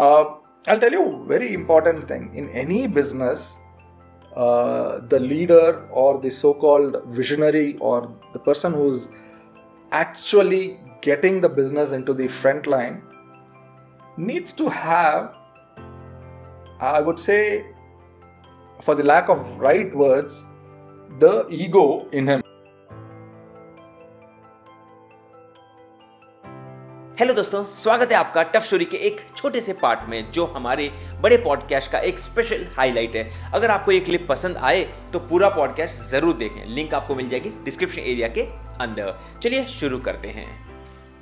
I'll tell you a very important thing. In any business, the leader or the so-called visionary or the person who's actually getting the business into the front line needs to have, I would say, for the lack of right words, the ego in him. Hello दोस्तों, स्वागत है आपका tough story के एक छोटे से part में जो हमारे बड़े पॉडकास्ट का एक स्पेशल हाईलाइट है। अगर आपको ये क्लिप पसंद आए तो पूरा पॉडकास्ट जरूर देखें, लिंक आपको मिल जाएगी डिस्क्रिप्शन एरिया के अंदर। चलिए शुरू करते हैं।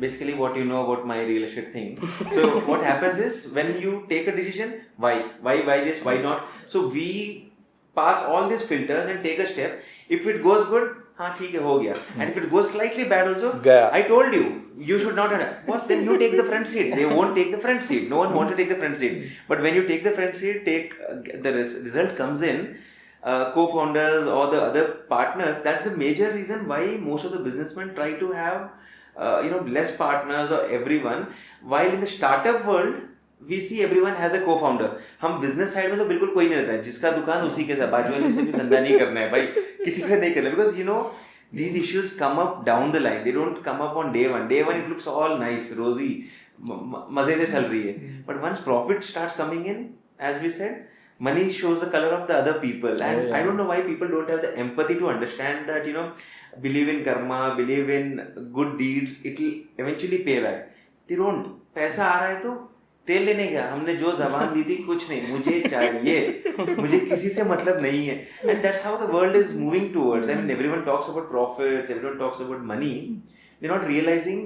Basically what you know about my real estate thing. So what happens is when you take a decision, why this, why not? So we pass all these filters and take a step. If it goes good, हाँ ठीक है, हो गया. And if it goes slightly bad also, I told you should not have. What? Then you take the front seat. They won't take the front seat. No one wants to take the front seat. But when you take the front seat, the result comes in. Co-founders or the other partners. That's the major reason why most of the businessmen try to have less partners or everyone. While in the startup world, we see everyone has a co-founder. हम business side में तो बिल्कुल कोई नहीं रहता है, जिसका दुकान उसी के साथ, बाजू वाले से भी धंधा नहीं करना है भाई, किसी से नहीं करना, because these issues come up down the line. They don't come up on day one. Day one it looks all nice, rosy, मजे से चल रही है. But once profit starts coming in, as we said, money shows the color of the other people. And I don't know why people don't have the empathy to understand that, believe in karma, believe in good deeds, it will eventually pay back. They don't. पैसा आ रहा है तो तेल लेने गया, हमने जो जबान दी थी कुछ नहीं, मुझे चाहिए, मुझे किसी से मतलब नहीं है. And that's how the world is moving towards. I mean, everyone talks about profits, everyone talks about money. They're not realizing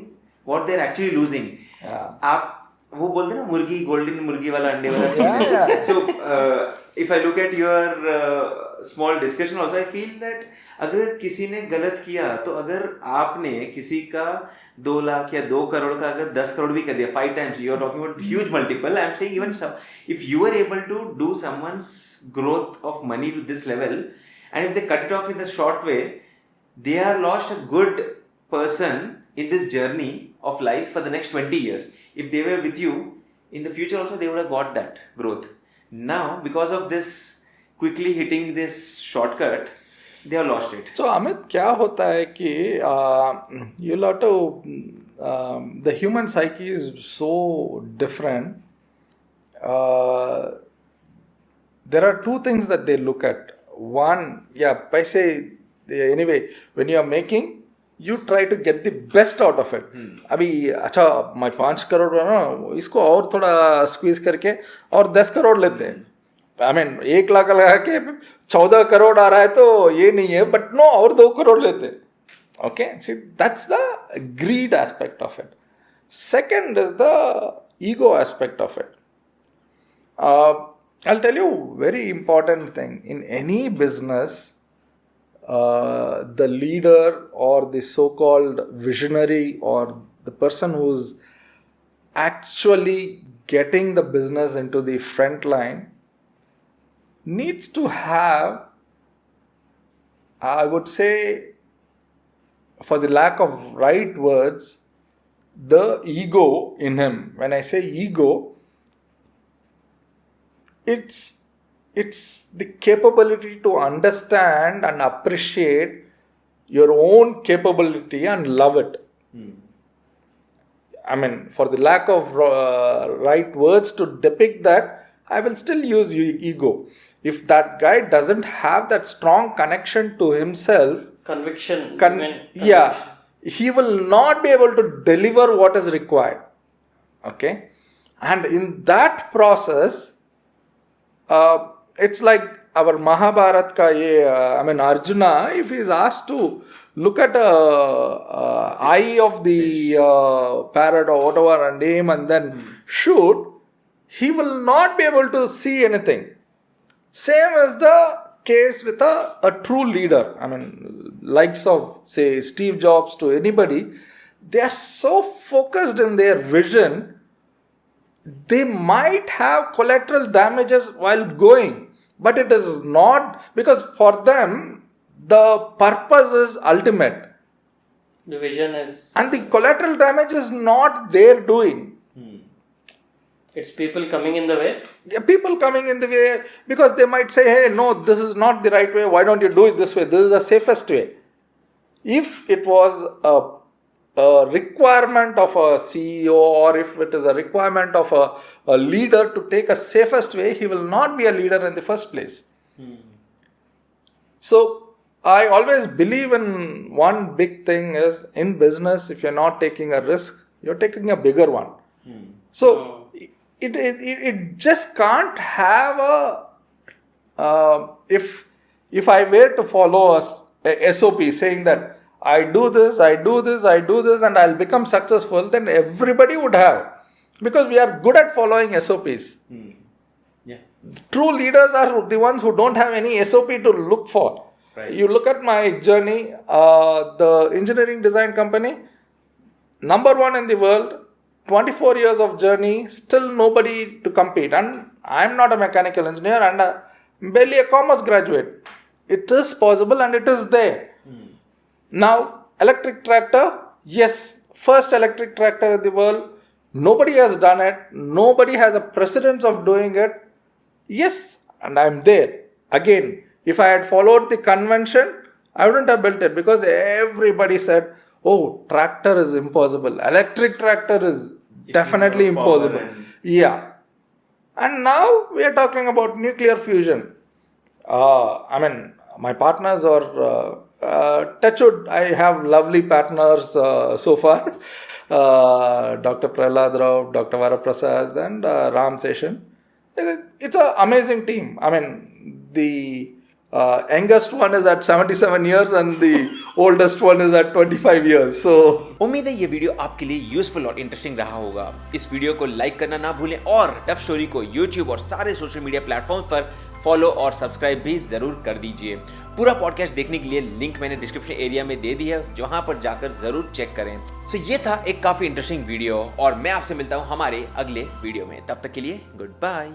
what they're actually losing. आप वो बोलते हैं ना, मुर्गी, गोल्डन मुर्गी वाला, अंडे वाला. So if I look at your small discussion also, I feel that अगर किसी ने गलत किया तो अगर आपने किसी का 2 लाख या 2 करोड़ का अगर 10 करोड़ भी कर दिया, 5 times, you are talking about huge multiple. I am saying even if you are able to do someone's growth of money to this level, and if they cut it off in the short way, they are lost a good person in this journey of life for the next 20 years. If they were with you in the future also, they would have got that growth. Now because of this quickly hitting this shortcut, they have lost it. So Amit, क्या होता है कि you lot of the human psyche is so different. There are two things that they look at. One, पैसे, anyway, when you are making, you try to get the best out of it. अभी अच्छा, मैं 5 करोड़ ना, इसको और थोड़ा squeeze करके और 10 करोड़ लेते हैं. I mean, 1 लाख लगा के 14 करोड़ आ रहा है तो ये नहीं है, बट नो, और 2 करोड़ लेते. Okay, see, that's the greed aspect of it. Second is the ego aspect of it. I'll tell you a very important thing. In any business, the leader or the so-called visionary or the person who's actually getting the business into the front line needs to have, I would say, for the lack of right words, the ego in him. When I say ego, it's the capability to understand and appreciate your own capability and love it. I mean, for the lack of right words to depict that, I will still use ego. If that guy doesn't have that strong connection to himself, conviction, he will not be able to deliver what is required. Okay? And in that process, it's like our Mahabharat ka Arjuna, if he is asked to look at a eye of the parrot or whatever and aim and then shoot, he will not be able to see anything. Same as the case with a true leader. I mean, likes of, say, Steve Jobs to anybody, they are so focused in their vision, they might have collateral damages while going, but it is not, because for them, the purpose is ultimate. The vision is... And the collateral damage is not their doing. It's people coming in the way. People coming in the way because they might say, hey, no, this is not the right way. Why don't you do it this way? This is the safest way. If it was a requirement of a CEO, or if it is a requirement of a leader to take a safest way, he will not be a leader in the first place. So I always believe in one big thing is in business, if you're not taking a risk, you're taking a bigger one. So it just can't have if I were to follow a SOP saying that I do this, and I'll become successful, then everybody would have, because we are good at following SOPs. Yeah. True leaders are the ones who don't have any SOP to look for. Right. You look at my journey, the engineering design company, number one in the world, 24 years of journey, still nobody to compete. And I'm not a mechanical engineer and barely a commerce graduate. It is possible and it is there. Now, electric tractor, yes, first electric tractor in the world. Nobody has done it. Nobody has a precedence of doing it. Yes, and I'm there. Again, if I had followed the convention, I wouldn't have built it, because everybody said, oh, tractor is impossible. Electric tractor is definitely impossible. Yeah. And now we are talking about nuclear fusion. My partners are touchwood. I have lovely partners so far. Dr. Prahlad Rao, Dr. Varaprasad and Ram Seshan. It's an amazing team. The youngest one is at 77 years and the oldest one is at 25 years. So उम्मीद है ये video आपके लिए useful और interesting रहा होगा। इस video को लाइक करना ना भूलें और टफ स्टोरी को यूट्यूब और सारे सोशल मीडिया प्लेटफॉर्म पर फॉलो और सब्सक्राइब भी जरूर कर दीजिए। पूरा पॉडकास्ट देखने के लिए लिंक मैंने डिस्क्रिप्शन एरिया में दे दी है, जहां पर जाकर जरूर चेक करें। सो ये था एक काफी इंटरेस्टिंग वीडियो और मैं आपसे मिलता हूं हमारे अगले वीडियो में। तब तक के लिए गुड बाय।